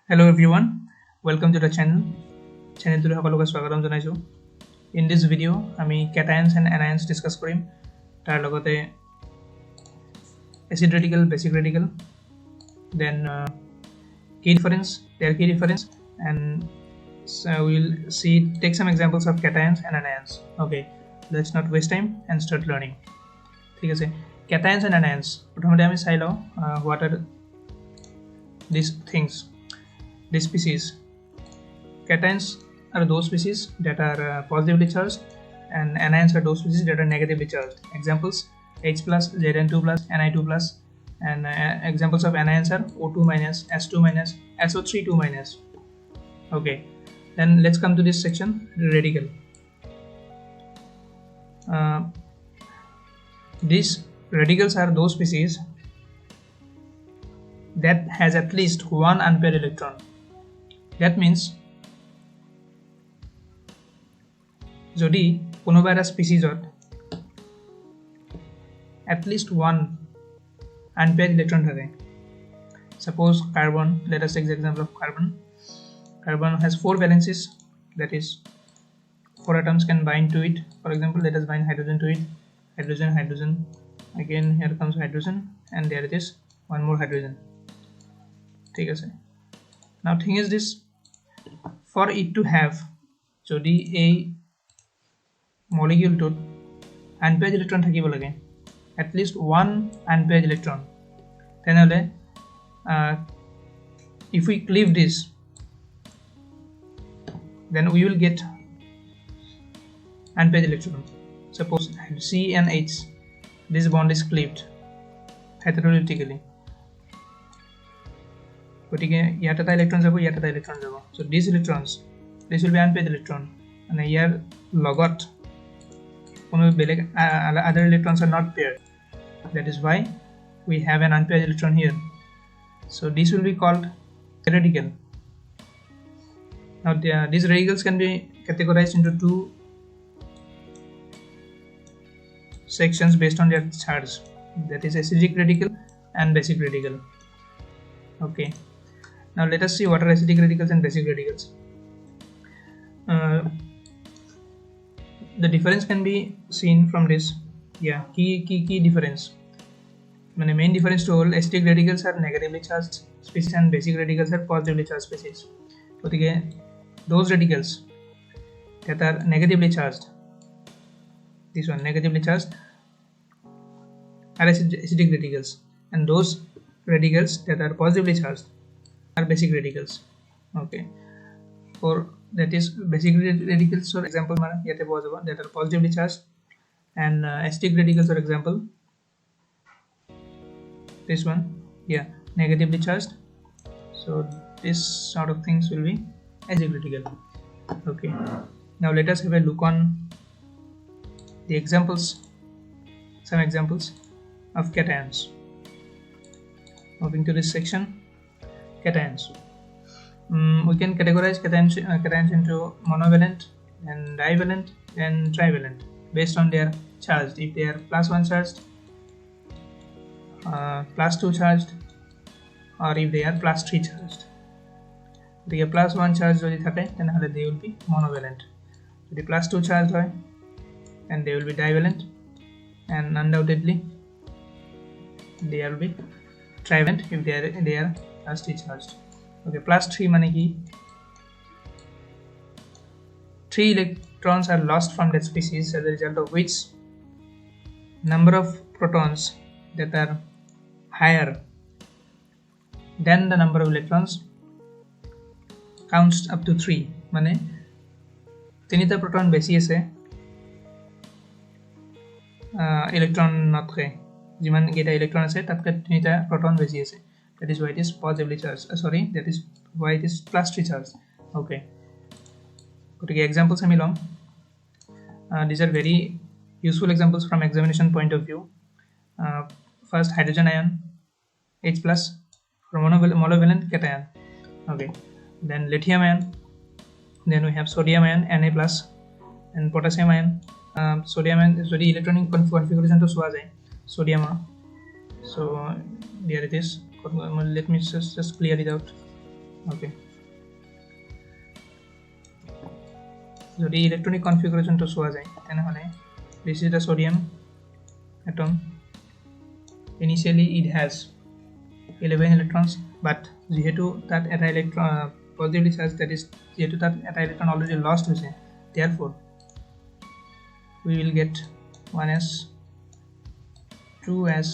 Hello everyone, welcome to the channel. Channel to সকলোকে স্বাগতম জনাইছো. In this video, আমি cations and anions discuss কৰিম. তাৰ লগতে acid radical, basic radical, then key difference, their key difference, and so we'll take some examples of cations and anions. Okay, let's not waste time and start learning. ঠিক আছে, cations and anions. প্ৰথমতে আমি চাই লওঁ what are these things. These species. Cations are those species that are positively charged, and anions are those species that are negatively charged. Examples: H+, Zn2+, Ni2+, and examples of anions are O2-, S2-, SO3-2-. Okay, then let's come to this section, radical. These radicals are those species that has at least one unpaired electron. That means যদি কোনোবা এটা স্পিচিজত at least one unpaired electron থাকে, suppose carbon, let us take the example of carbon. Carbon has 4 valencies, that is 4 atoms can bind to it. For example, let us bind hydrogen to it, hydrogen, again here comes hydrogen, and there it is, one more hydrogen. ঠিক আছে, now thing is this, for it to have, যদি এই molecule to unpaired electron থাকিব লাগে, at least one unpaired electron, তেনেহলে if we cleave this, then we will get unpaired electron. Suppose C and H, this bond is cleaved heterolytically. গতিকে ইয়াত এটা electron যাব, ইয়াত এটা ইলেক্ট্ৰন যাব, so these electrons, this will be unpaired electron, and ইয়াৰ লগত কোনো বেলেগ other electrons are not paired. That is why we have an unpaired electron here. So this will be called radical. Now these radicals can be categorized into two sections based on their charge, that is acidic radical and basic radical. Okay, now let us see what are acidic radicals and basic radicals. The difference can be seen from this. Key difference, main difference to all acidic radicals are negatively charged species and basic radicals are positively charged species. Okay, those radicals that are negatively charged, this one negatively charged, are acidic radicals, and those radicals that are positively charged are basic radicals. Okay, for that is basic radicals, for example that are positively charged, and acidic radicals, for example this one, negatively charged. So this sort of things will be acidic radical. Okay, now let us have a look on the examples, some examples of cations. Moving to this section, cations. We can categorize cations into monovalent and divalent and trivalent based on their charge. If they are +1 charged, +2 charged, or if they are +3 charged. If they are +1 charged যদি থাকে তেনেহলে they will be monovalent. যদি +2 charged হয়, and they will be divalent, and undoubtedly they will be trivalent if they are +3 charged. Okay, +3 মানে কি, 3 electrons are lost from that species as a result of which number of protons that are higher than the number of electrons counts up to 3. মানে তিনিটা proton বেছি আছে electron নতকে, যিমান কেইটা electron আছে তাতকে তিনিটা proton বেছি আছে. That is why it is positively charged. That is why it is +3 charged. Okay, okay, examples আমি লম. These are very useful examples from examination point of view. First, hydrogen ion, H+, for monovalent cation. Okay, then lithium ion, then we have sodium ion, Na+, and potassium ion. Sodium ion is very electronic configuration to soa jay sodium. So there it is. Let me just clear it out. Okay, যদি electronic configuration to show যায় তেনেহলে this is the sodium atom. Initially it has 11 electrons, but যেহেতু তাত এটা electron positively charged, that is যেহেতু তাত এটা electron already lost হৈছে, therefore we will get 1s, 2s,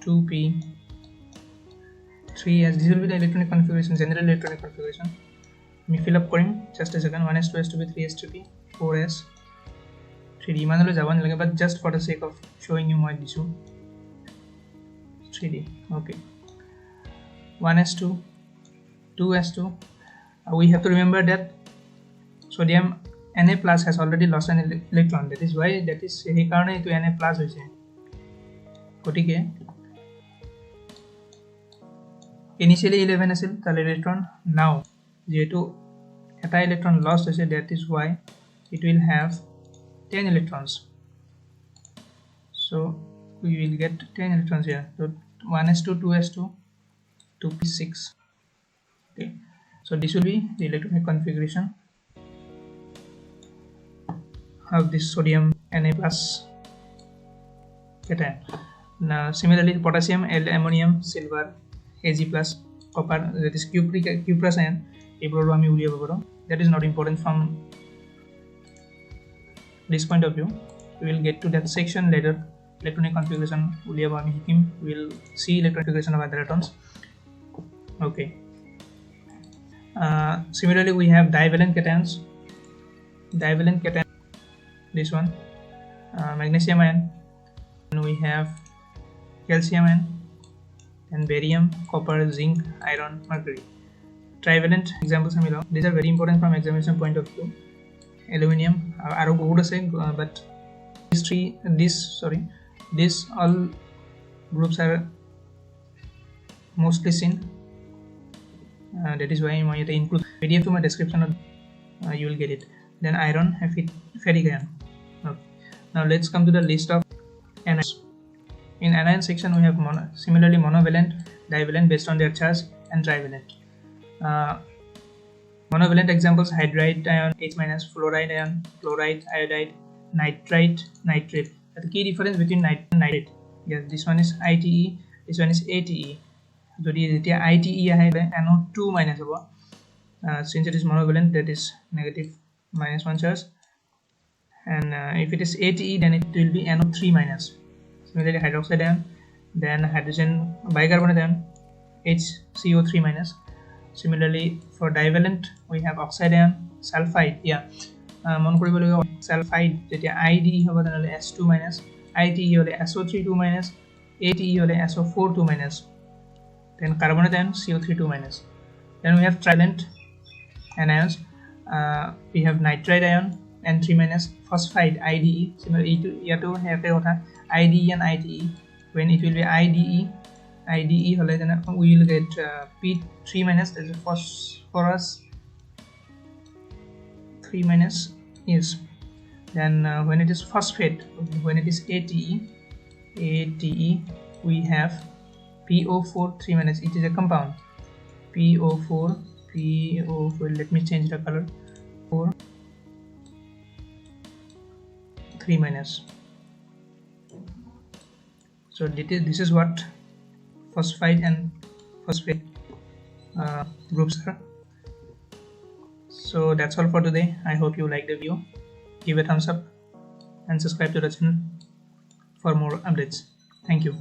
2p, 3s. This will be the electronic configuration, general electronic configuration. Let me fill up korim just a second. 1s, 2s, 2p, 3s, 2p, 4s, 3d. Manolo jaban lage, but just for the sake of showing you my issue. 3d. Okay, 1s2, 2s2. We have to remember that sodium Na plus has already lost an electron. That is why সেই কারণে এটো Na plus হইছে। গটিকে initially 11 আছিল তার electron, now যেহেতু এটা electron lost হইছে, that is why it will have 10 electrons. So we will get 10 electrons here. So 1s2, 2s2, 2p6. Okay, so this will be the electronic configuration of this sodium Na plus cation. Now similarly potassium, ammonium, silver, Ag plus, copper, that is cuprous ion, ebroro ami uliabo paro. That is not important from this point of view. We will get to that section later. Electronic configuration uliabo ami hikim. We will see electronic configuration of other atoms. Okay, similarly we have divalent cations. Divalent cation, this one, magnesium ion, and we have calcium ion, and barium, copper, zinc, iron, mercury. Trivalent examples are below. These are very important from examination point of view. Aluminium, aro bahut ase, but these all groups are mostly seen. That is why I include PDF to my description. You will get it. Then iron, ferric ion. Okay. Now let's come to the list of anions. In anion section we have similarly monovalent, divalent based on their charge, and trivalent. Monovalent examples: hydride ion, H-, fluoride ion, chloride, iodide, nitrite, nitrate. The key difference between nitrate and nitrate. Yes, this one is ITE, this one is ATE. Jodi jetia ITE ahe NO2 minus hobo. Since it is monovalent, that is negative -1 charge, and if it is ATE, then it will be NO3 minus. Similarly hydroxide ion, then hydrogen bicarbonate ion, HCO3 minus. Similarly for divalent we have oxide ion, sulfide. Yeah, mon koribole sulfide jetia IDE hobo tenale S2 minus, ITE hole SO32 minus, ATE hole SO42 minus. Then carbonate ion, CO32 minus. Then we have trivalent anions. We have nitride ion, N3 minus, phosphide, IDE. Similarly here to have IDE and ITE. When it will be IDE hole, then we will get P3 minus, that is phosphorus 3 minus. Yes. Then when it is phosphate, when it is ATE, we have PO4 3 minus. It is a compound. PO4. Let me change the color. 4 3 minus. So this is what phosphide and phosphate groups are. So that's all for today. I hope you like the video. Give a thumbs up and subscribe to the channel for more updates. Thank you.